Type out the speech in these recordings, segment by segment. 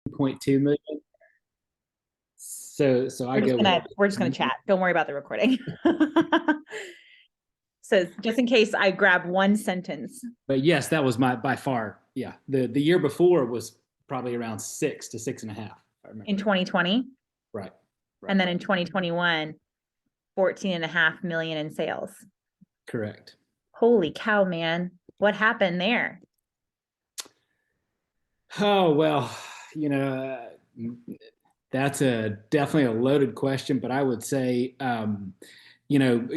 0.2 million. So I go with, We're just gonna chat. Don't worry about the recording. So just in case I grab one sentence. but yes, that was my by far. Yeah. The year before was probably around 6 to 6.5, if I In remember. 2020. Right. Right. And then in 2021, 14.5 million in sales. Correct. Holy cow, man. What happened there? Oh, well, you know, that's definitely a loaded question, but I would say, you know,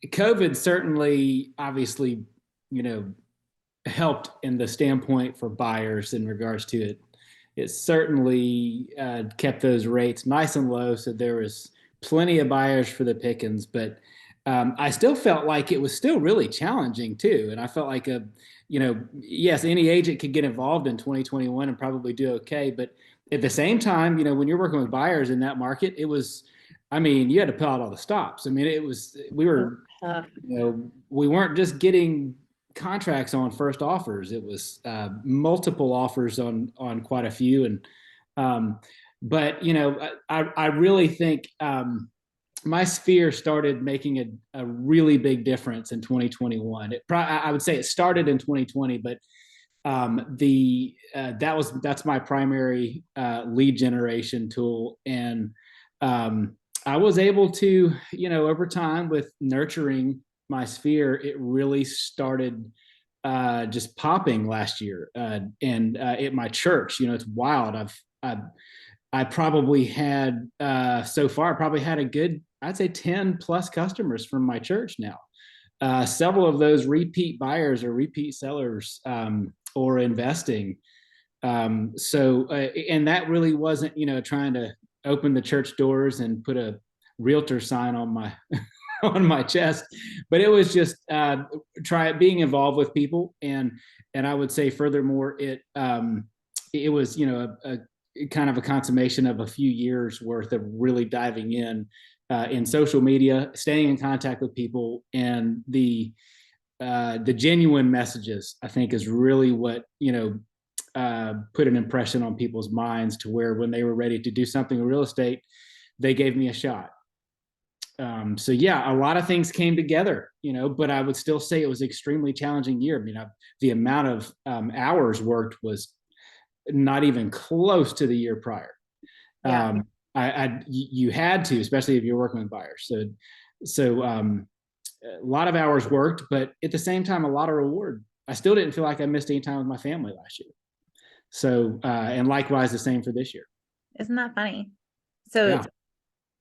COVID certainly, obviously, you know, helped in the standpoint for buyers in regards to it. It certainly kept those rates nice and low, so there was plenty of buyers for the pickings. But I still felt like it was still really challenging too, and I felt like yes, any agent could get involved in 2021 and probably do okay. But at the same time, when you're working with buyers in that market, it was, I mean, you had to pull out all the stops. I mean, it was, we weren't just getting contracts on first offers. It was multiple offers on quite a few, and but I really think my sphere started making a really big difference in 2021. I would say it started in 2020, but the that's my primary lead generation tool, and I was able to, over time with nurturing my sphere, it really started just popping last year. And at my church, it's wild. I probably had so far, probably had a good, I'd say 10 plus customers from my church now. Several of those repeat buyers or repeat sellers or investing. And that really wasn't, trying to open the church doors and put a realtor sign on my on my chest, but it was just try being involved with people, and I would say furthermore, it was a kind of a consummation of a few years worth of really diving in social media, staying in contact with people, and the genuine messages, I think, is really what put an impression on people's minds to where when they were ready to do something in real estate, they gave me a shot. So yeah, a lot of things came together, but I would still say it was an extremely challenging year. I mean, the amount of hours worked was not even close to the year prior. Yeah. You had to, especially if you're working with buyers. So a lot of hours worked, but at the same time, a lot of reward. I still didn't feel like I missed any time with my family last year. So, and likewise, the same for this year. Isn't that funny? So Yeah.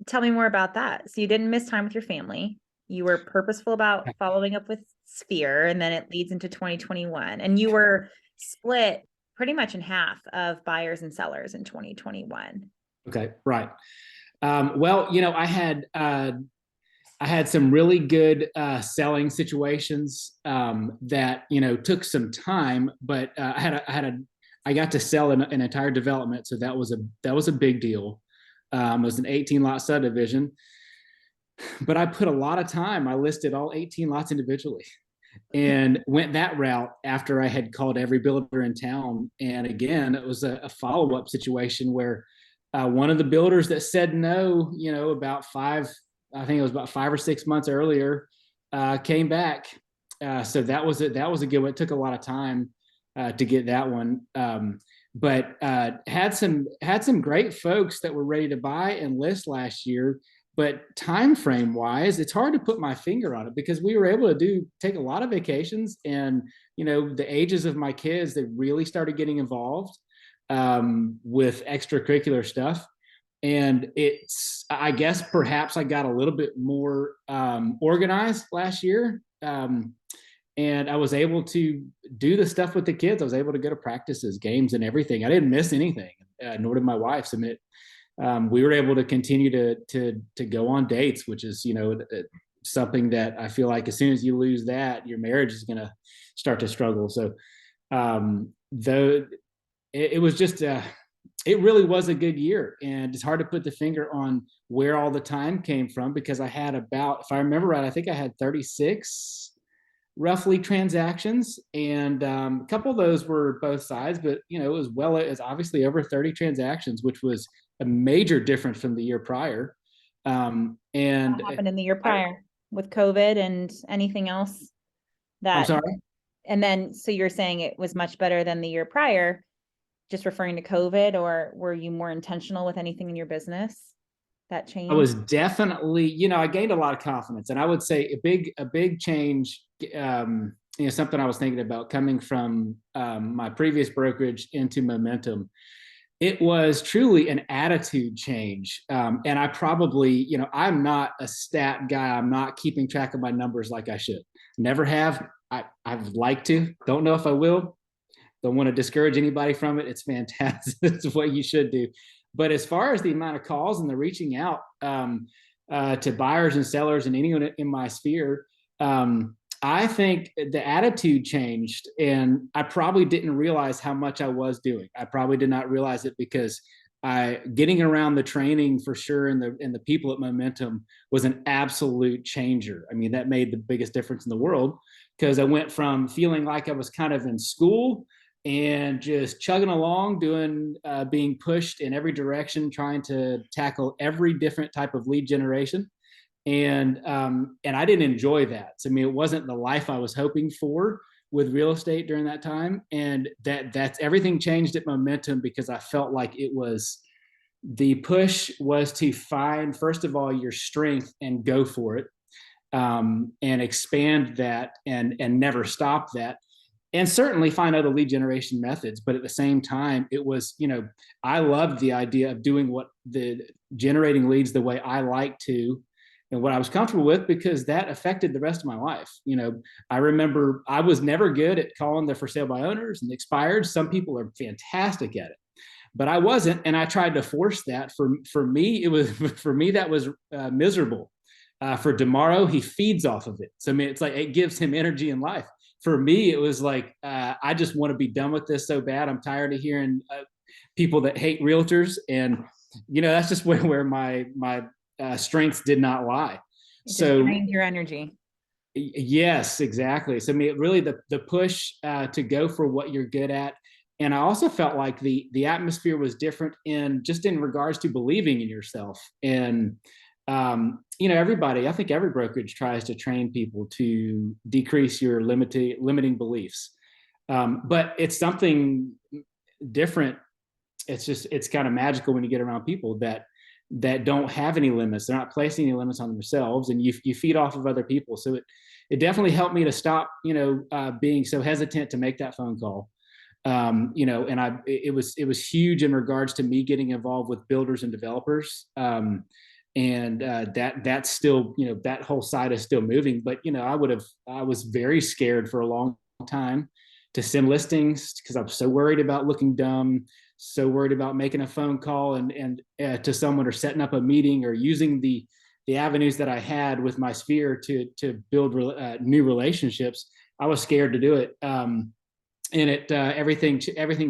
Tell me more about that. So you didn't miss time with your family. You were purposeful about following up with Sphere, and then it leads into 2021. And you were split pretty much in half of buyers and sellers in 2021. Okay, right. Well, I had some really good selling situations that took some time, but I got to sell an entire development, so that was a big deal. It was an 18 lot subdivision, but I put a lot of time. I listed all 18 lots individually and went that route after I had called every builder in town. And again, it was a follow up situation where one of the builders that said no, about I think it was about 5 or 6 months earlier, came back. So that was it. That was a good one. It took a lot of time to get that one. But had some great folks that were ready to buy and list last year. But time frame wise, it's hard to put my finger on it because we were able to take a lot of vacations, and the ages of my kids, they really started getting involved with extracurricular stuff. And I guess perhaps I got a little bit more organized last year. And I was able to do the stuff with the kids. I was able to go to practices, games, and everything. I didn't miss anything, nor did my wife. So we were able to continue to go on dates, which is something that I feel like as soon as you lose that, your marriage is going to start to struggle. So though it was just it really was a good year, and it's hard to put the finger on where all the time came from because I had about, if I remember right, I think I had 36 roughly transactions, and a couple of those were both sides, but it was well as obviously over 30 transactions, which was a major difference from the year prior. And What happened in the year I, prior with COVID and anything else I'm that, sorry. and then, so you're saying it was much better than the year prior, just referring to COVID, or were you more intentional with anything in your business that I changed? was definitely, I gained a lot of confidence, and I would say a big change. Something I was thinking about coming from my previous brokerage into Momentum. It was truly an attitude change, and I probably, I'm not a stat guy. I'm not keeping track of my numbers like I should. Never have. I'd like to. Don't know if I will. Don't want to discourage anybody from it. It's fantastic. It's what you should do. But as far as the amount of calls and the reaching out to buyers and sellers and anyone in my sphere, I think the attitude changed, and I probably didn't realize how much I was doing. I probably did not realize it because I getting around the training for sure, and the people at Momentum was an absolute changer. I mean, that made the biggest difference in the world, because I went from feeling like I was kind of in school and just chugging along, doing being pushed in every direction, trying to tackle every different type of lead generation, and I didn't enjoy that. So, I mean, it wasn't the life I was hoping for with real estate during that time, and that's everything changed at Momentum, because I felt like it was the push was to find, first of all, your strength and go for it, and expand that, and never stop that, and certainly find other lead generation methods. But at the same time, it was, I loved the idea of doing what the generating leads the way I like to and what I was comfortable with, because that affected the rest of my life. I remember I was never good at calling the for sale by owners and the expired. Some people are fantastic at it, but I wasn't, and I tried to force that. For me, it was for me that was miserable. For Demaro, he feeds off of it. So, I mean, it's like it gives him energy in life. For me, it was like I just want to be done with this so bad. I'm tired of hearing people that hate realtors, and that's just where my strengths did not lie. It just So drained your energy. yes, exactly. So, I mean, really the push to go for what you're good at. And I also felt like the atmosphere was different in regards to believing in yourself. And everybody, I think every brokerage tries to train people to decrease your limiting beliefs. But it's something different. It's kind of magical when you get around people that don't have any limits. They're not placing any limits on themselves, and you feed off of other people. So it definitely helped me to stop, being so hesitant to make that phone call. And it was huge in regards to me getting involved with builders and developers. And that's still, that whole side is still moving. But I was very scared for a long time to send listings, because I'm so worried about looking dumb, so worried about making a phone call and to someone, or setting up a meeting, or using the avenues that I had with my sphere to build new relationships. I was scared to do it, and everything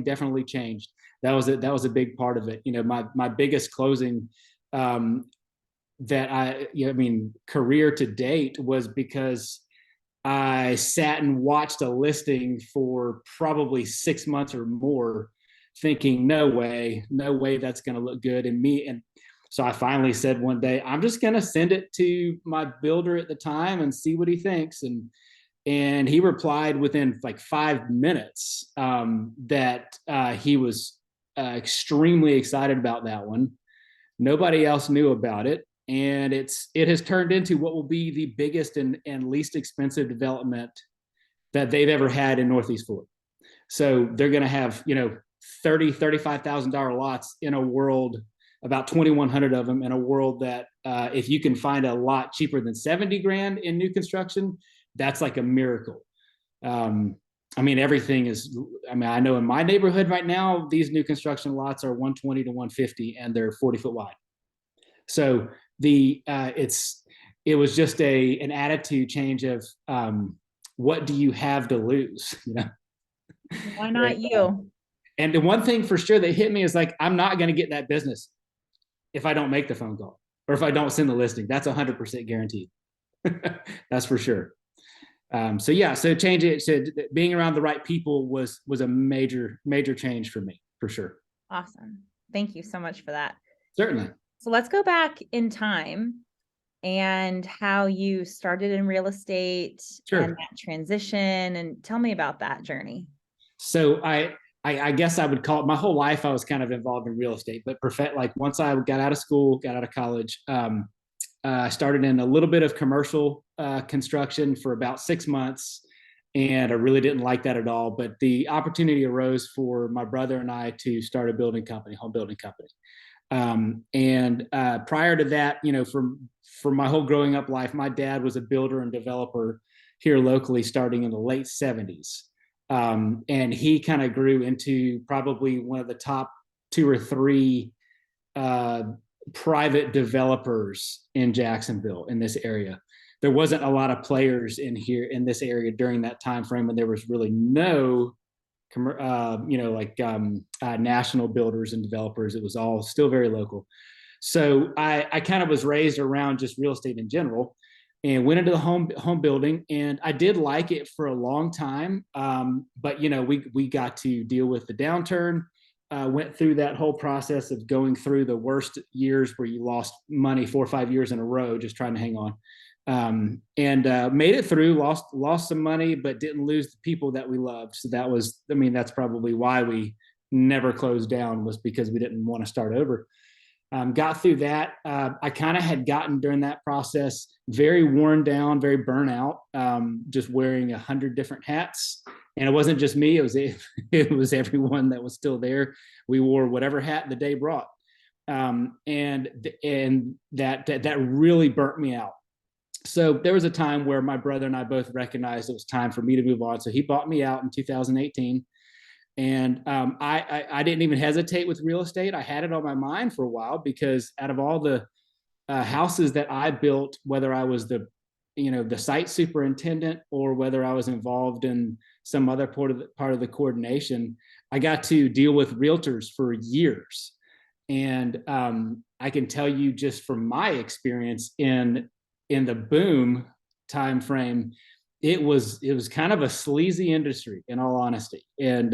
definitely changed. That was a big part of it. My biggest closing, that I mean, career to date, was because I sat and watched a listing for probably 6 months or more, thinking, no way that's going to look good. And so I finally said one day, I'm just going to send it to my builder at the time and see what he thinks. And he replied within like 5 minutes, that he was extremely excited about that one. Nobody else knew about it, and it has turned into what will be the biggest and least expensive development that they've ever had in Northeast Florida. So they're going to have $35,000 lots in a world, about 2,100 of them in a world that, if you can find a lot cheaper than 70 grand in new construction, that's like a miracle. I mean, everything is, I mean, I know in my neighborhood right now, these new construction lots are 120 to 150, and they're 40-foot wide. So it was just an attitude change of, what do you have to lose? Why not you? And the one thing for sure that hit me is like, I'm not going to get that business if I don't make the phone call, or if I don't send the listing. That's 100% guaranteed. That's for sure. So yeah, so change it. So being around the right people was a major change for me, for sure. Awesome. Thank you so much for that. Certainly. So let's go back in time and how you started in real estate and Sure. that transition, and tell me about that journey. So I guess I would call it, my whole life I was kind of involved in real estate, but like once I got out of school, got out of college, I started in a little bit of commercial construction for about 6 months, and I really didn't like that at all. But the opportunity arose for my brother and I to start a building company, home building company. And prior to that, from my whole growing up life, my dad was a builder and developer here locally, starting in the late '70s, and he kind of grew into probably one of the top two or three uh, private developers in Jacksonville, in this area. There wasn't a lot of players in here in this area during that time frame, and there was really no national builders and developers. It was all still very local. So I kind of was raised around just real estate in general, and went into the home building, and I did like it for a long time. But we got to deal with the downturn. Went through that whole process of going through the worst years where you lost money 4 or 5 years in a row just trying to hang on, and made it through. Lost some money, but didn't lose the people that we loved. So that's probably why we never closed down, was because we didn't want to start over. Got through that. I kind of had gotten during that process very worn down, very burnout, just wearing 100 different hats. And it wasn't just me; it was everyone that was still there. We wore whatever hat the day brought, and that really burnt me out. So there was a time where my brother and I both recognized it was time for me to move on. So he bought me out in 2018. And I didn't even hesitate with real estate. I had it on my mind for a while, because out of all the houses that I built, whether I was the site superintendent or whether I was involved in some other part of the coordination, I got to deal with realtors for years. And I can tell you, just from my experience in the boom time frame, it was kind of a sleazy industry, in all honesty. And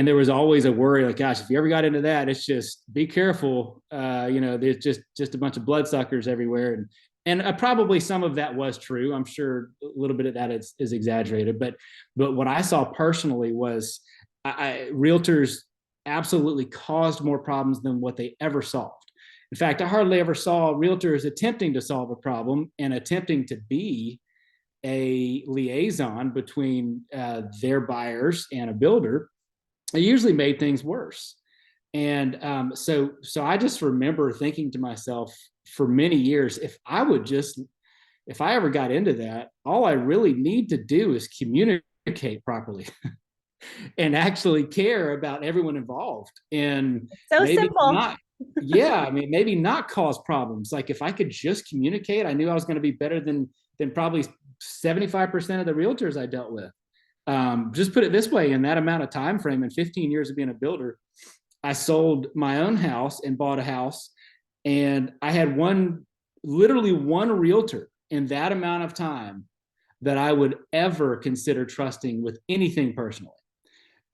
there was always a worry, like, gosh, if you ever got into that, it's just be careful. There's just a bunch of bloodsuckers everywhere. And probably some of that was true. I'm sure a little bit of that is exaggerated, but what I saw personally was realtors absolutely caused more problems than what they ever solved. In fact, I hardly ever saw realtors attempting to solve a problem and attempting to be a liaison between their buyers and a builder. It usually made things worse. And so I just remember thinking to myself for many years, if I ever got into that, all I really need to do is communicate properly and actually care about everyone involved, and So maybe simple. not. Yeah, I mean, maybe not cause problems. Like, if I could just communicate, I knew I was going to be better than probably 75% of the realtors I dealt with. Just put it this way: in that amount of time frame, in 15 years of being a builder, I sold my own house and bought a house, and I had literally one realtor in that amount of time that I would ever consider trusting with anything personally.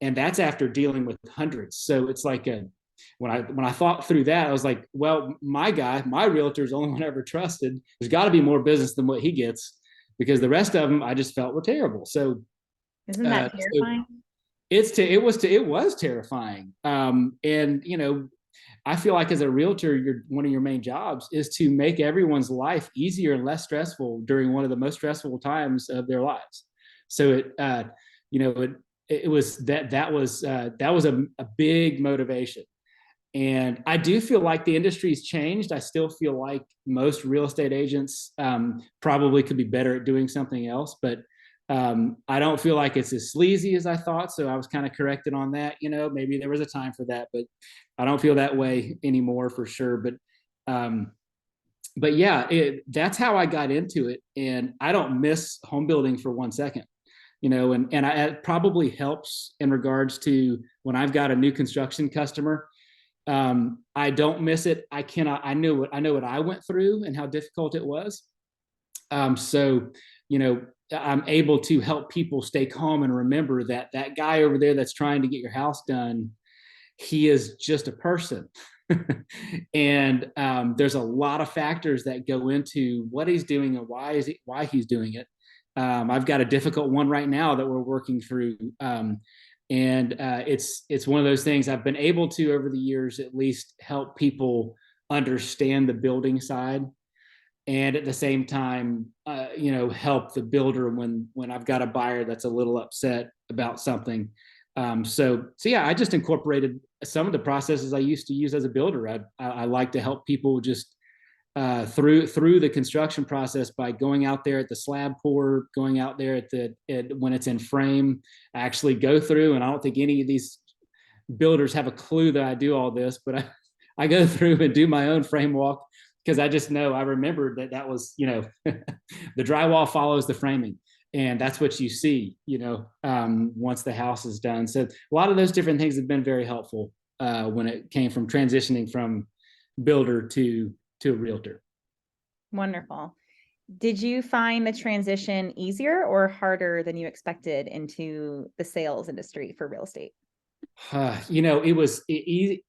And that's after dealing with hundreds. So it's like when I thought through that, I was like, well, my realtor is the only one I ever trusted. There's got to be more business than what he gets, because the rest of them I just felt were terrible. So Isn't that terrifying? it was terrifying. And I feel like as a realtor, one of your main jobs is to make everyone's life easier and less stressful during one of the most stressful times of their lives. So it was that was a big motivation. And I do feel like the industry's changed. I still feel like most real estate agents probably could be better at doing something else, but I don't feel like it's as sleazy as I thought. So I was kind of corrected on that. Maybe there was a time for that, but I don't feel that way anymore, for sure. But yeah, that's how I got into it, and I don't miss home building for 1 second. It probably helps in regards to when I've got a new construction customer. I don't miss it. I know what I went through and how difficult it was. So I'm able to help people stay calm and remember that that guy over there that's trying to get your house done, he is just a person. And there's a lot of factors that go into what he's doing and why he's doing it. I've got a difficult one right now that we're working through. And it's one of those things I've been able to over the years at least help people understand the building side, and at the same time, help the builder when I've got a buyer that's a little upset about something. So yeah, I just incorporated some of the processes I used to use as a builder. I like to help people just through the construction process by going out there at the slab pour, going out there when it's in frame. I actually go through, and I don't think any of these builders have a clue that I do all this, but I go through and do my own frame walk, because I just know, I remembered that was, the drywall follows the framing, and that's what you see, once the house is done. So a lot of those different things have been very helpful when it came from transitioning from builder to a realtor. Wonderful. Did you find the transition easier or harder than you expected into the sales industry for real estate? It was easy.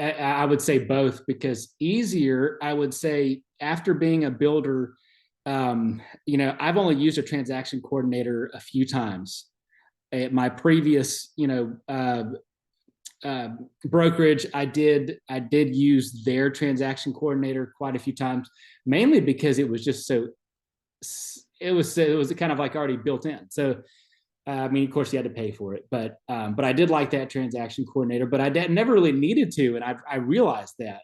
I would say both, because easier, I would say, after being a builder, I've only used a transaction coordinator a few times. At my previous, brokerage, I did use their transaction coordinator quite a few times, mainly because it was just it was kind of like already built in. So I mean, of course, you had to pay for it, but I did like that transaction coordinator. But I never really needed to, and I realized that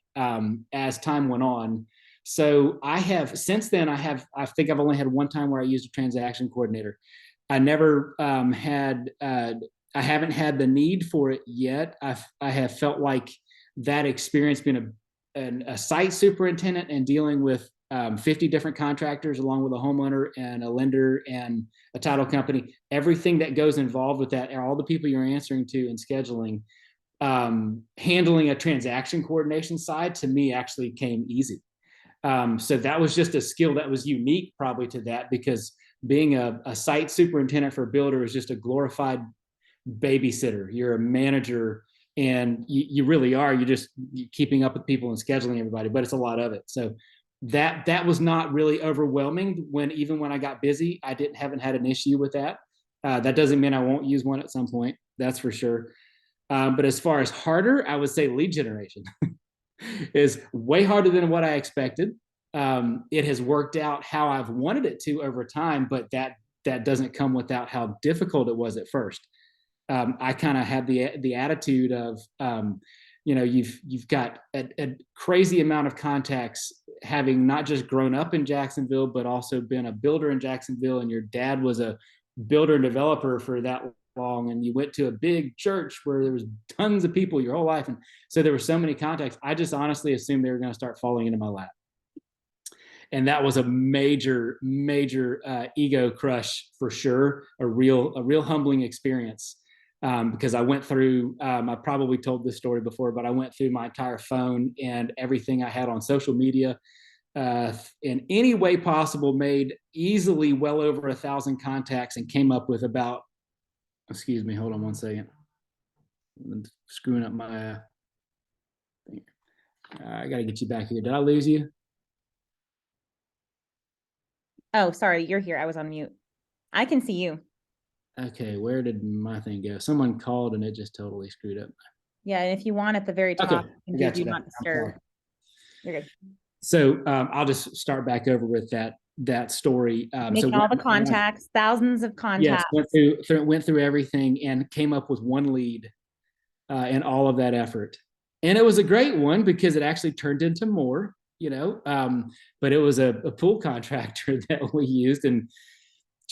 as time went on. So since then I think I've only had one time where I used a transaction coordinator. I never I haven't had the need for it yet. I have felt like that experience being a site superintendent and dealing with 50 different contractors, along with a homeowner and a lender and a title company, everything that goes involved with that, all the people you're answering to and scheduling, handling a transaction coordination side, to me, actually came easy. So that was just a skill that was unique probably to that, because being a site superintendent for a builder is just a glorified babysitter. You're a manager, and you really are. You're keeping up with people and scheduling everybody, but it's a lot of it. So that was not really overwhelming. Even when I got busy, I haven't had an issue with that. That doesn't mean I won't use one at some point, that's for sure. But as far as harder, I would say lead generation is way harder than what I expected. It has worked out how I've wanted it to over time, but that doesn't come without how difficult it was at first. I kind of had the attitude of, you've got a crazy amount of contacts, having not just grown up in Jacksonville, but also been a builder in Jacksonville, and your dad was a builder and developer for that long, and you went to a big church where there was tons of people your whole life, and so there were so many contacts. I just honestly assumed they were going to start falling into my lap, and that was a major ego crush for sure. A real humbling experience. Because I went through, I probably told this story before, but I went through my entire phone and everything I had on social media, in any way possible, made easily well over 1,000 contacts, and came up with about, excuse me, hold on one second. I'm screwing up my, I got to get you back here. Did I lose you? Oh, sorry, you're here. I was on mute. I can see you. Okay, where did my thing go? Someone called and it just totally screwed up. Yeah, and if you want, at the very top, Okay, you I got do you. not disturb. You're good. So I'll just start back over with that story. Making all the contacts, thousands of contacts. Yes, went through everything and came up with one lead in all of that effort. And it was a great one because it actually turned into more, but it was a pool contractor that we used, and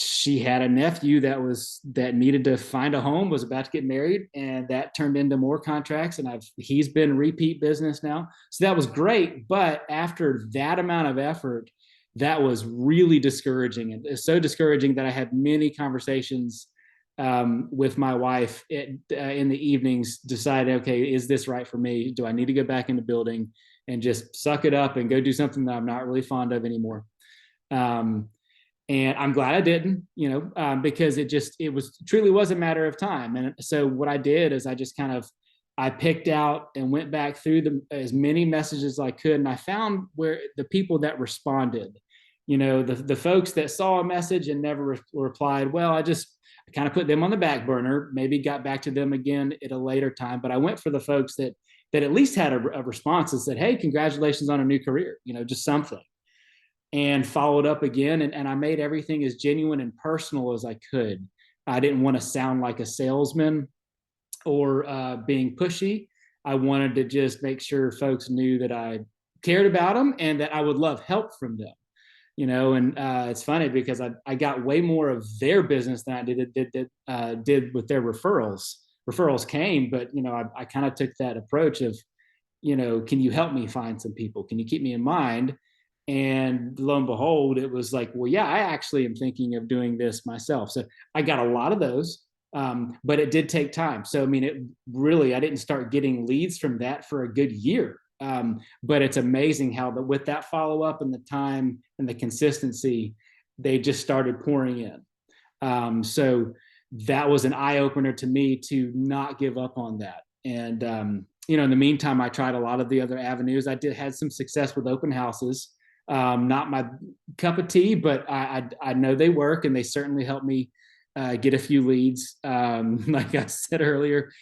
she had a nephew that needed to find a home, was about to get married, and that turned into more contracts, and he's been repeat business now. So that was great. But after that amount of effort, that was really discouraging. And it's so discouraging that I had many conversations with my wife in the evenings, decided, okay, is this right for me? Do I need to go back into building and just suck it up and go do something that I'm not really fond of anymore? And I'm glad I didn't, because it was truly was a matter of time. And so what I did is I just kind of, I picked out and went back through as many messages as I could. And I found where the people that responded, the folks that saw a message and never replied, well, I kind of put them on the back burner, maybe got back to them again at a later time. But I went for the folks that at least had a response and said, hey, congratulations on a new career, just something. And followed up again. And I made everything as genuine and personal as I could. I didn't want to sound like a salesman or being pushy. I wanted to just make sure folks knew that I cared about them and that I would love help from them. And it's funny because I got way more of their business than I did with their referrals. Referrals came, but I kind of took that approach of, can you help me find some people? Can you keep me in mind? And lo and behold, it was like, well, yeah, I actually am thinking of doing this myself. So I got a lot of those, but it did take time. So, I mean, I didn't start getting leads from that for a good year. But it's amazing how with that follow up and the time and the consistency, they just started pouring in. So that was an eye opener to me to not give up on that. And, in the meantime, I tried a lot of the other avenues. I had some success with open houses. Not my cup of tea, but I know they work, and they certainly help me get a few leads. Like I said earlier,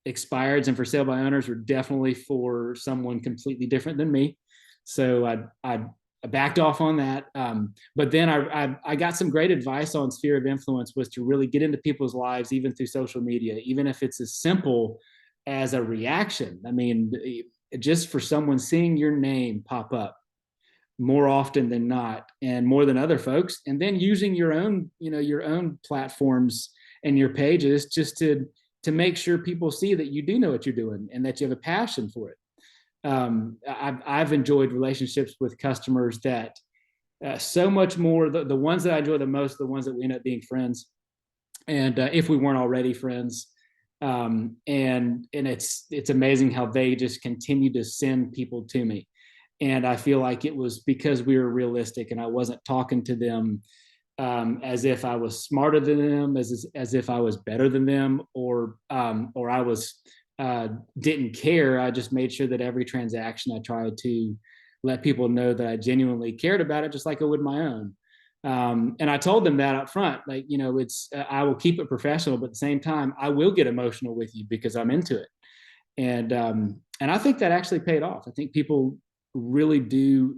expireds and for sale by owners were definitely for someone completely different than me. So I backed off on that. But then I got some great advice on sphere of influence, was to really get into people's lives, even through social media, even if it's as simple as a reaction. I mean, just for someone seeing your name pop up more often than not, and more than other folks, and then using your own platforms and your pages just to make sure people see that you do know what you're doing and that you have a passion for it. I've enjoyed relationships with customers that so much more, the ones that I enjoy the most, the ones that we end up being friends, and if we weren't already friends. And it's amazing how they just continue to send people to me. And I feel like it was because we were realistic, and I wasn't talking to them as if I was smarter than them, as if I was better than them, or I was didn't care. I just made sure that every transaction I tried to let people know that I genuinely cared about it, just like I would my own. And I told them that up front, like, I will keep it professional, but at the same time, I will get emotional with you because I'm into it. And I think that actually paid off. I think people really do.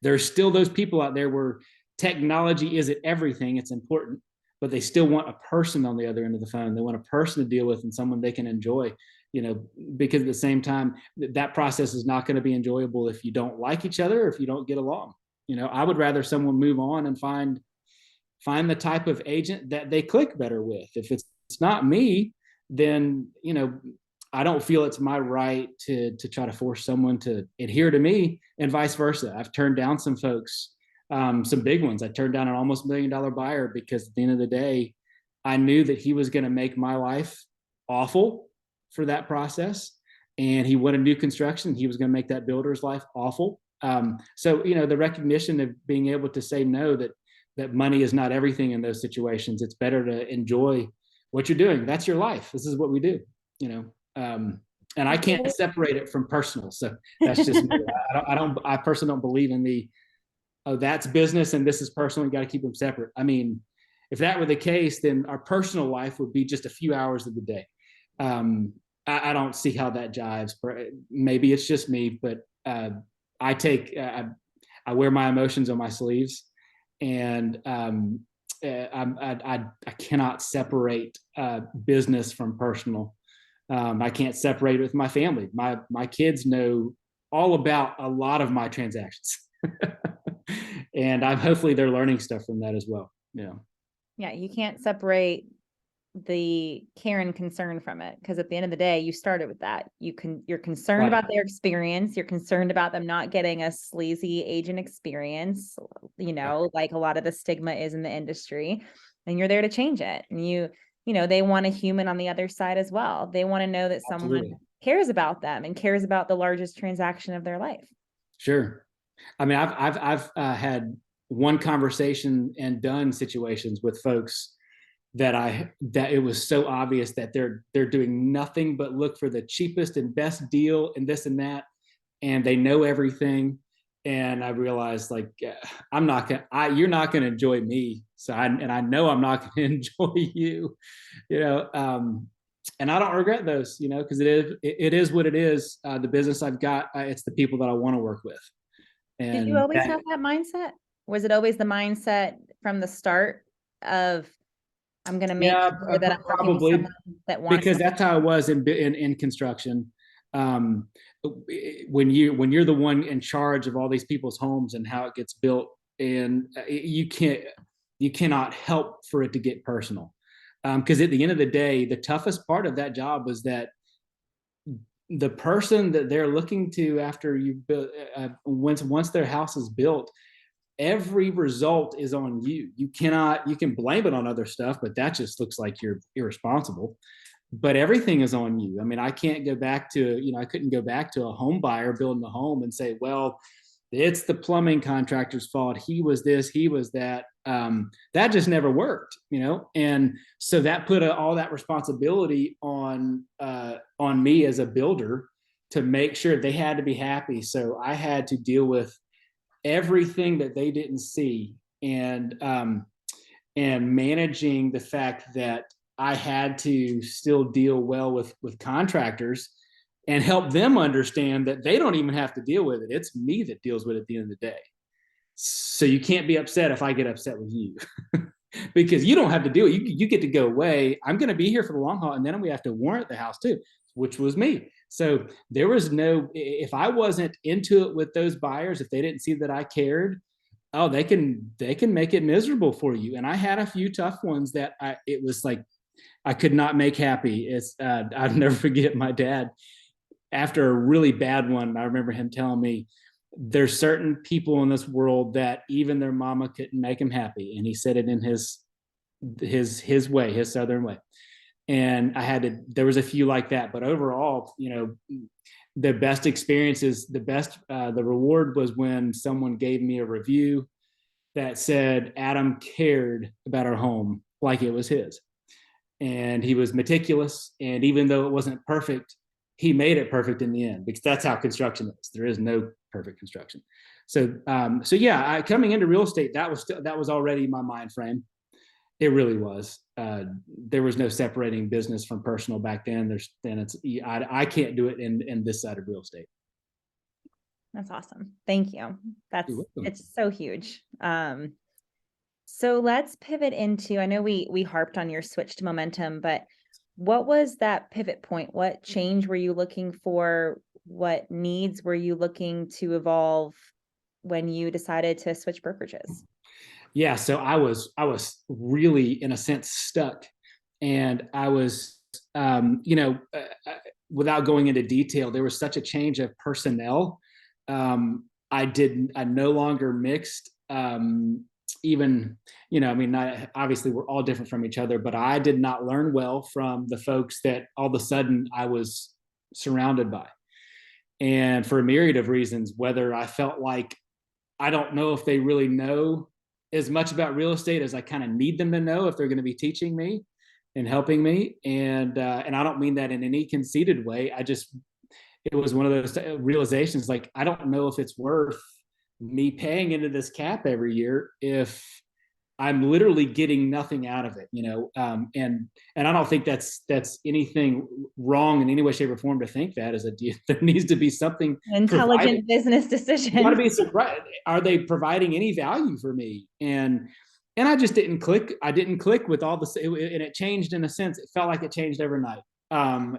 There's still those people out there where technology isn't everything. It's important, but they still want a person on the other end of the phone. They want a person to deal with and someone they can enjoy, because at the same time, that process is not going to be enjoyable if you don't like each other, or if you don't get along. I would rather someone move on and find the type of agent that they click better with. If it's not me, then, I don't feel it's my right to try to force someone to adhere to me, and vice versa. I've turned down some folks, some big ones. I turned down an almost $1 million buyer because at the end of the day, I knew that he was going to make my life awful for that process. And he wanted new construction. He was going to make that builder's life awful. So, the recognition of being able to say no, that money is not everything in those situations. It's better to enjoy what you're doing. That's your life. This is what we do, and I can't separate it from personal. So that's just me. I personally don't believe in that's business and this is personal. You got to keep them separate. I mean, if that were the case, then our personal life would be just a few hours of the day. I don't see how that jives. Maybe it's just me, but I wear my emotions on my sleeves, and I cannot separate business from personal. I can't separate it with my family. My kids know all about a lot of my transactions, and hopefully they're learning stuff from that as well. Yeah, you can't separate the care and concern from it, because at the end of the day, you started with that. You're concerned about their experience. You're concerned about them not getting a sleazy agent experience, like a lot of the stigma is in the industry, and you're there to change it. And they want a human on the other side as well. They want to know that someone cares about them and cares about the largest transaction of their life. Sure. I mean, I've had one conversation and done situations with folks that it was so obvious that they're doing nothing but look for the cheapest and best deal and this and that, and they know everything. And I realized, like, I'm not gonna, you're not gonna enjoy me. So I know I'm not gonna enjoy you, you know. And I don't regret those, you know, because it is what it is. The business I've got, it's the people that I want to work with, Did you and always have that mindset? Was it always the mindset from the start of I'm going to make yeah, sure that I'm working with probably someone that wants because something? that's how I was in construction. Um, when you're the one in charge of all these people's homes and how it gets built, and you cannot help for it to get personal. Because at the end of the day, the toughest part of that job was that the person that they're looking to after you build, once their house is built, every result is on you. You can blame it on other stuff, but that just looks like you're irresponsible. But everything is on you. I mean, I can't go back to, I couldn't go back to a home buyer building a home and say, well, it's the plumbing contractor's fault. He was this, he was that. That just never worked, And so that put all that responsibility on me as a builder to make sure they had to be happy. So I had to deal with everything that they didn't see, and managing the fact that I had to still deal well with contractors and help them understand that they don't even have to deal with it. It's me that deals with it at the end of the day. So you can't be upset if I get upset with you because you don't have to do it. You get to go away. I'm going to be here for the long haul. And then we have to warrant the house too, which was me. So there was if I wasn't into it with those buyers, if they didn't see that I cared, oh, they can make it miserable for you. And I had a few tough ones that it was like, I could not make happy. I'll never forget my dad after a really bad one. I remember him telling me there's certain people in this world that even their mama couldn't make him happy. And he said it in his way, his Southern way. And there was a few like that, but overall, the best experiences, the reward was when someone gave me a review that said Adam cared about our home like it was his. And he was meticulous. And even though it wasn't perfect, he made it perfect in the end, because that's how construction is. There is no perfect construction. So yeah, coming into real estate, that was already my mind frame. It really was. There was no separating business from personal back then. I can't do it in this side of real estate. That's awesome. Thank you. It's so huge. So let's pivot into, I know we harped on your switch to momentum, but what was that pivot point? What change were you looking for? What needs were you looking to evolve when you decided to switch brokerages? Yeah, so I was really, in a sense, stuck, and I was, without going into detail, there was such a change of personnel. I no longer mixed. Even, obviously we're all different from each other, but I did not learn well from the folks that all of a sudden I was surrounded by. And for a myriad of reasons, whether I felt like, I don't know if they really know as much about real estate as I kind of need them to know if they're going to be teaching me and helping me. And I don't mean that in any conceited way. It was one of those realizations, like, I don't know if it's worth me paying into this cap every year if I'm literally getting nothing out of it, and I don't think that's anything wrong in any way, shape, or form to think that. There needs to be something intelligent business decision. You got to be surprised. Are they providing any value for me? And I just didn't click. I didn't click with all and it changed in a sense. It felt like it changed overnight. And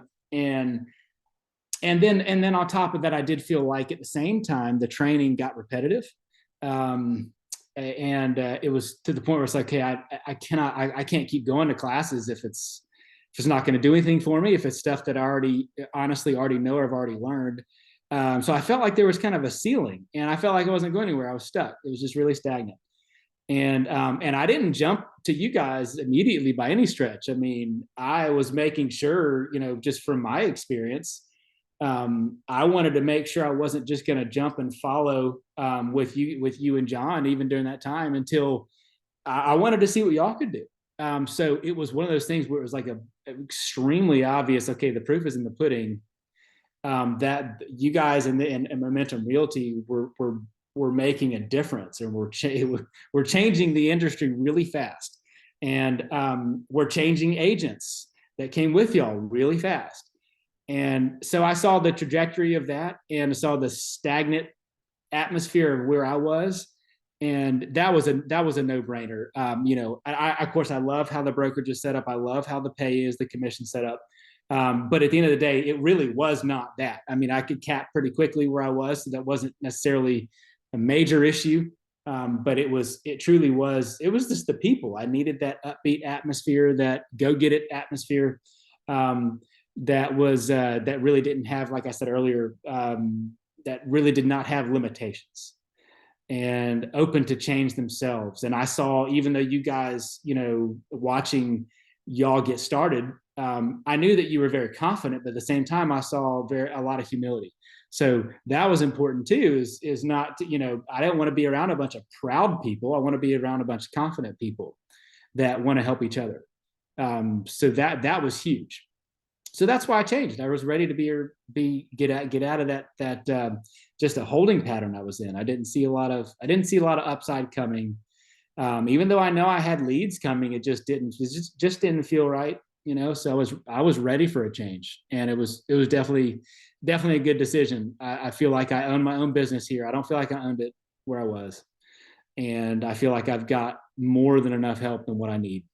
then on top of that, I did feel like at the same time the training got repetitive, and it was to the point where it's like, hey, I can't keep going to classes if it's not going to do anything for me, if it's stuff that I honestly already know or I've already learned. So I felt like there was kind of a ceiling, and I felt like I wasn't going anywhere. I was stuck. It was just really stagnant. And I didn't jump to you guys immediately by any stretch. I mean, I was making sure, just from my experience, I wanted to make sure I wasn't just going to jump and follow with you and John, even during that time, until I wanted to see what y'all could do. So it was one of those things where it was like a extremely obvious. Okay, the proof is in the pudding. That you guys and Momentum Realty were making a difference, and we're changing the industry really fast, and we're changing agents that came with y'all really fast. And so I saw the trajectory of that, and I saw the stagnant atmosphere of where I was, and that was a no brainer. Of course I love how the brokerage is set up. I love how the pay is, the commission set up. But at the end of the day, it really was not that. I mean, I could cap pretty quickly where I was, so that wasn't necessarily a major issue. But it truly was. It was just the people. I needed that upbeat atmosphere, that go get it atmosphere. That really didn't have, like I said earlier, that really did not have limitations and open to change themselves. And I saw, even though you guys, watching y'all get started, I knew that you were very confident, but at the same time, I saw a lot of humility. So that was important too. Is not to, I don't want to be around a bunch of proud people. I want to be around a bunch of confident people that want to help each other. So that was huge. So that's why I changed. I was ready to get out of that just a holding pattern I was in. I didn't see a lot of upside coming. Even though I know I had leads coming, it just didn't feel right. So I was ready for a change, and it was definitely a good decision. I feel like I own my own business here. I don't feel like I owned it where I was, and I feel like I've got more than enough help than what I need.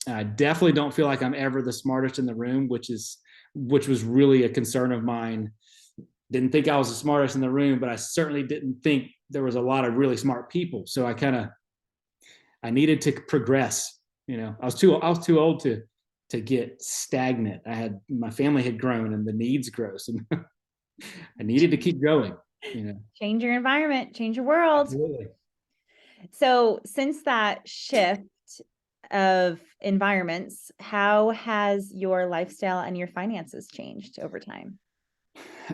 I definitely don't feel like I'm ever the smartest in the room, which was really a concern of mine. Didn't think I was the smartest in the room, but I certainly didn't think there was a lot of really smart people. So I needed to progress. I was too old to get stagnant. My family had grown and the needs grow. So I needed to keep going. Change your environment, change your world. Absolutely. So since that shift of environments, how has your lifestyle and your finances changed over time?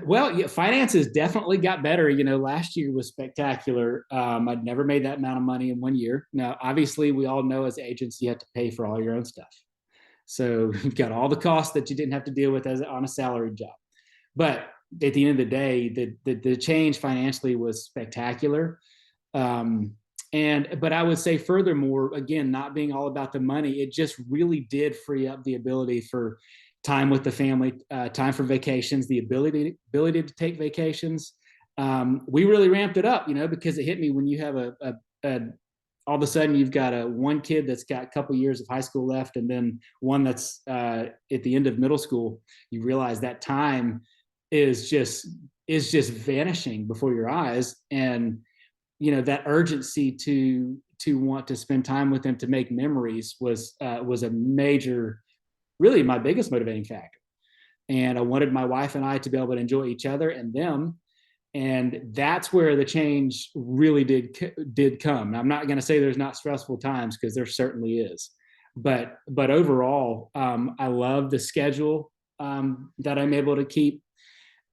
Well, yeah, finances definitely got better. Last year was spectacular. I'd never made that amount of money in 1 year. Now, obviously, we all know as agents, you have to pay for all your own stuff. So you've got all the costs that you didn't have to deal with as on a salary job. But at the end of the day, the change financially was spectacular. But I would say furthermore, again, not being all about the money, it just really did free up the ability for time with the family, time for vacations, the ability to take vacations. We really ramped it up, because it hit me when you have all of a sudden you've got one kid that's got a couple years of high school left, and then one that's at the end of middle school. You realize that time is just vanishing before your eyes, and that urgency to want to spend time with them, to make memories, was a major, really my biggest motivating factor. And I wanted my wife and I to be able to enjoy each other and them. And that's where the change really did come. Now, I'm not going to say there's not stressful times, because there certainly is. But overall, I love the schedule that I'm able to keep.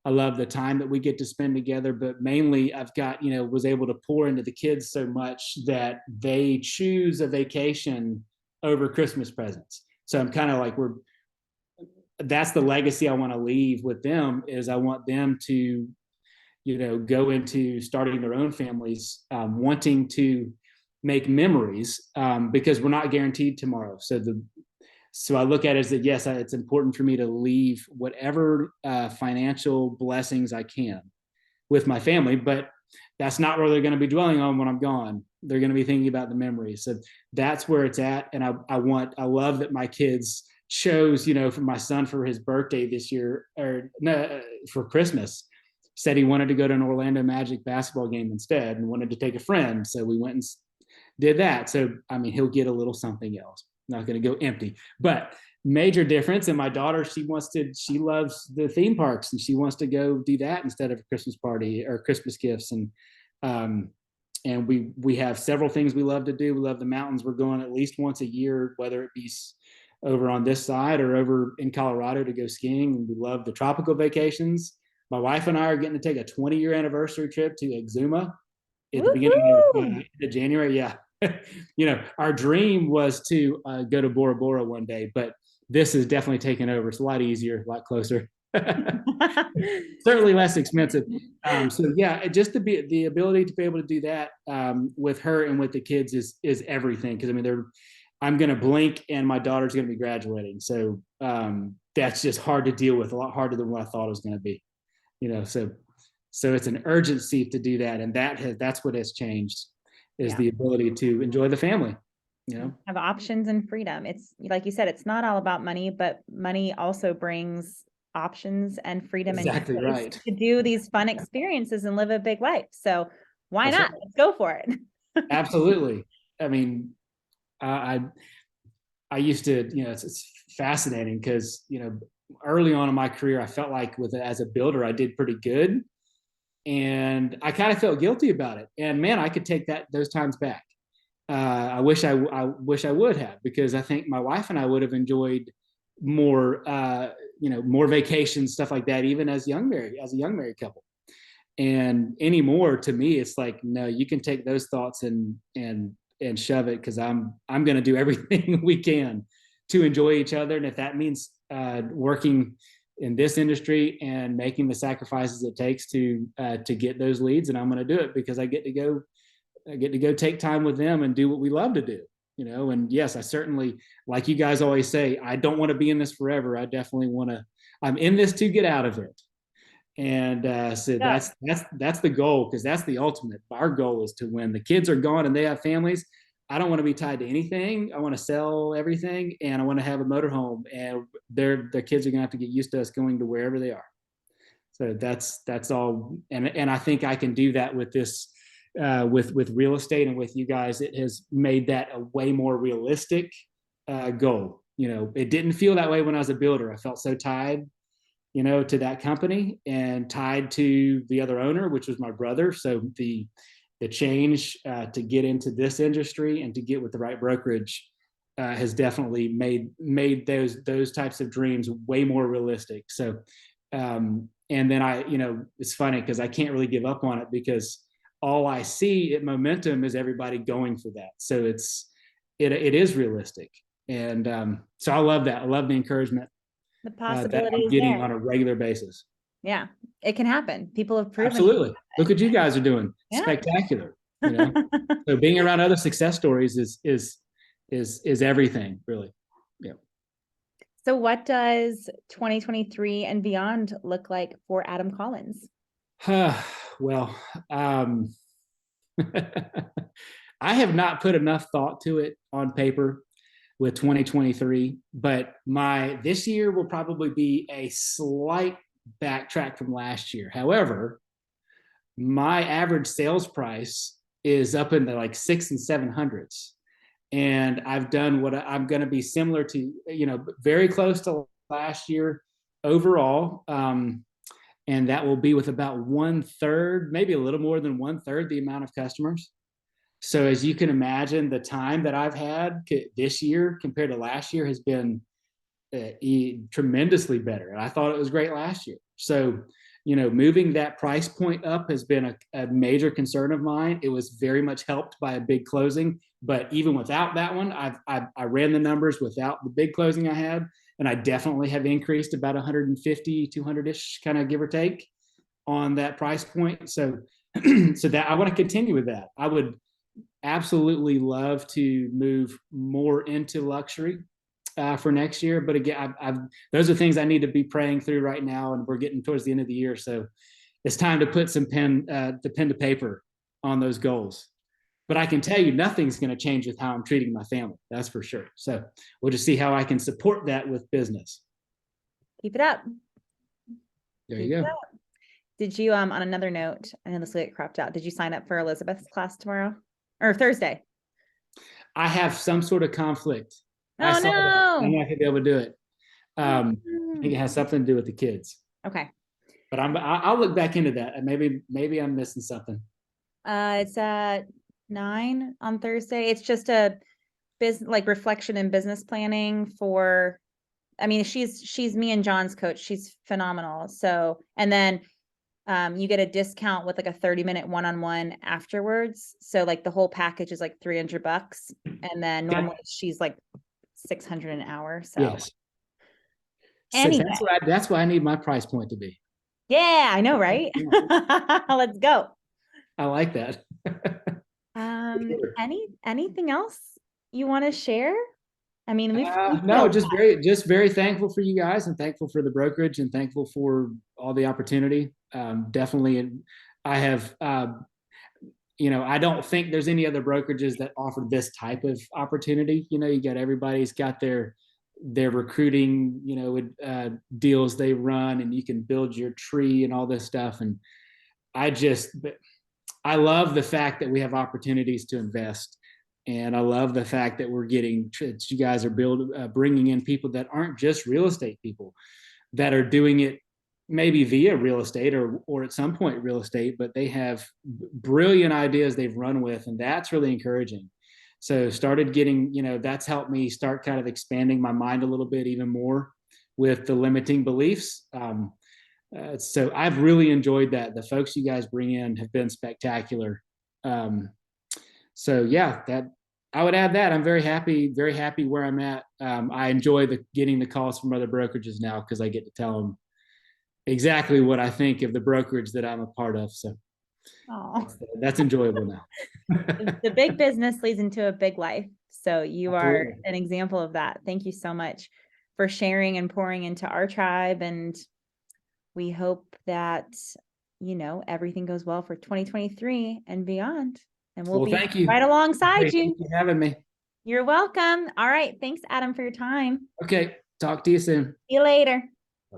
I love the time that we get to spend together, but mainly I've got, was able to pour into the kids so much that they choose a vacation over Christmas presents. So I'm kind of like, that's the legacy I want to leave with them, is I want them to, go into starting their own families, wanting to make memories, because we're not guaranteed tomorrow. So I look at it as that, yes, it's important for me to leave whatever financial blessings I can with my family, but that's not where they're going to be dwelling on when I'm gone. They're going to be thinking about the memories. So that's where it's at. And I love that my kids chose, for my son, for his birthday this year, or no, for Christmas, said he wanted to go to an Orlando Magic basketball game instead, and wanted to take a friend. So we went and did that. So, he'll get a little something else. Not going to go empty, but major difference. And my daughter, she loves the theme parks, and she wants to go do that instead of a Christmas party or Christmas gifts. And we have several things we love to do. We love the mountains. We're going at least once a year, whether it be over on this side or over in Colorado, to go skiing. And we love the tropical vacations. My wife and I are getting to take a 20-year anniversary trip to Exuma at the beginning Woohoo! of January. Yeah. Our dream was to go to Bora Bora one day, but this is definitely taken over. It's a lot easier, a lot closer. Certainly less expensive. So yeah, just to be the ability to be able to do that with her and with the kids is everything. Because I mean, I'm going to blink and my daughter's going to be graduating. So that's just hard to deal with, a lot harder than what I thought it was going to be. So it's an urgency to do that, and that's what has changed, is Yeah. the ability to enjoy the family. Have options and freedom. It's like you said, it's not all about money, but money also brings options and freedom and Exactly choice right. to do these fun experiences and live a big life. So why That's not? right. Let's go for it. Absolutely. I mean, I I used to, it's fascinating because early on in my career, I felt like as a builder, I did pretty good, and I kind of felt guilty about it. And man, I could take those times back. I wish I would have, because I think my wife and I would have enjoyed more, more vacations, stuff like that, even as a young married couple. And anymore, to me, it's like, no, you can take those thoughts and shove it, because I'm going to do everything we can to enjoy each other. And if that means working in this industry and making the sacrifices it takes to get those leads, and I'm going to do it, because I get to go take time with them and do what we love to do. And yes, I certainly, like you guys always say, I don't want to be in this forever. I definitely want to. I'm in this to get out of it. And so Yeah. that's the goal, because that's the ultimate. Our goal is to, when the kids are gone and they have families, I don't want to be tied to anything. I want to sell everything, and I want to have a motorhome, and their kids are going to have to get used to us going to wherever they are. So that's all. And I think I can do that with this, with real estate, and with you guys. It has made that a way more realistic goal. It didn't feel that way when I was a builder. I felt so tied, to that company, and tied to the other owner, which was my brother. So the change to get into this industry and to get with the right brokerage has definitely made those types of dreams way more realistic. So and then it's funny because I can't really give up on it, because all I see at Momentum is everybody going for that. So it is realistic. And so I love that. I love the encouragement The that possibility I'm is getting on there. a regular basis. Yeah, it can happen. People have proven it Absolutely. Look what you guys are doing. can Spectacular. happen. So being around other success stories is everything, really. Yeah. So what does 2023 and beyond look like for Adam Collins? Well, I have not put enough thought to it on paper with 2023, but this year will probably be a slight backtrack from last year. However, my average sales price is up in the like 600s and 700s. And I've done what I'm going to be similar to, very close to last year overall. And that will be with about 1/3, maybe a little more than 1/3 the amount of customers. So as you can imagine, the time that I've had this year compared to last year has been tremendously better. And I thought it was great last year. So, moving that price point up has been a major concern of mine. It was very much helped by a big closing, but even without that one, I ran the numbers without the big closing I had, and I definitely have increased about 150, 200-ish, kind of give or take, on that price point. So, so that I want to continue with that. I would absolutely love to move more into luxury for next year. But again, those are things I need to be praying through right now, and we're getting towards the end of the year, so it's time to put some pen to paper on those goals. But I can tell you, nothing's going to change with how I'm treating my family. That's for sure. So we'll just see how I can support that with business. Keep it up. There you go. Did you, on another note, I know this will get cropped out. Did you sign up for Elizabeth's class tomorrow or Thursday? I have some sort of conflict. I Oh saw that. I'm no. not going to be able to do it. I think it has something to do with the kids. Okay. But I'll look back into that. Maybe I'm missing something. It's at 9 on Thursday. It's just a business, like reflection and business planning for, I mean, she's me and John's coach. She's phenomenal. So, and then you get a discount with like a 30-minute one-on-one afterwards. So like the whole package is like $300. And then normally she's like 600 an hour. So Yes. So anyway, that's why I need my price point to be. yeah, I know, right? Let's go. I like that. Anything else you want to share? I mean, we've No, just very thankful for you guys, and thankful for the brokerage, and thankful for all the opportunity. Definitely, I have. I don't think there's any other brokerages that offer this type of opportunity. You got everybody's got their recruiting, deals they run, and you can build your tree and all this stuff. And I love the fact that we have opportunities to invest. And I love the fact that we're getting, you guys are bringing in people that aren't just real estate people, that are doing it maybe via real estate or at some point real estate, but they have brilliant ideas they've run with. And that's really encouraging. So started getting, that's helped me start kind of expanding my mind a little bit even more with the limiting beliefs. So I've really enjoyed that. The folks you guys bring in have been spectacular. So yeah, that I would add that I'm very happy where I'm at. I enjoy getting the calls from other brokerages now because I get to tell them exactly what I think of the brokerage that I'm a part of. So that's enjoyable now. The big business leads into a big life. So you are an example of that. Thank you so much for sharing and pouring into our tribe. And we hope that, everything goes well for 2023 and beyond. And we'll be thank you. Right alongside you. Thank you for having me. You're welcome. All right. Thanks, Adam, for your time. Okay. Talk to you soon. See you later.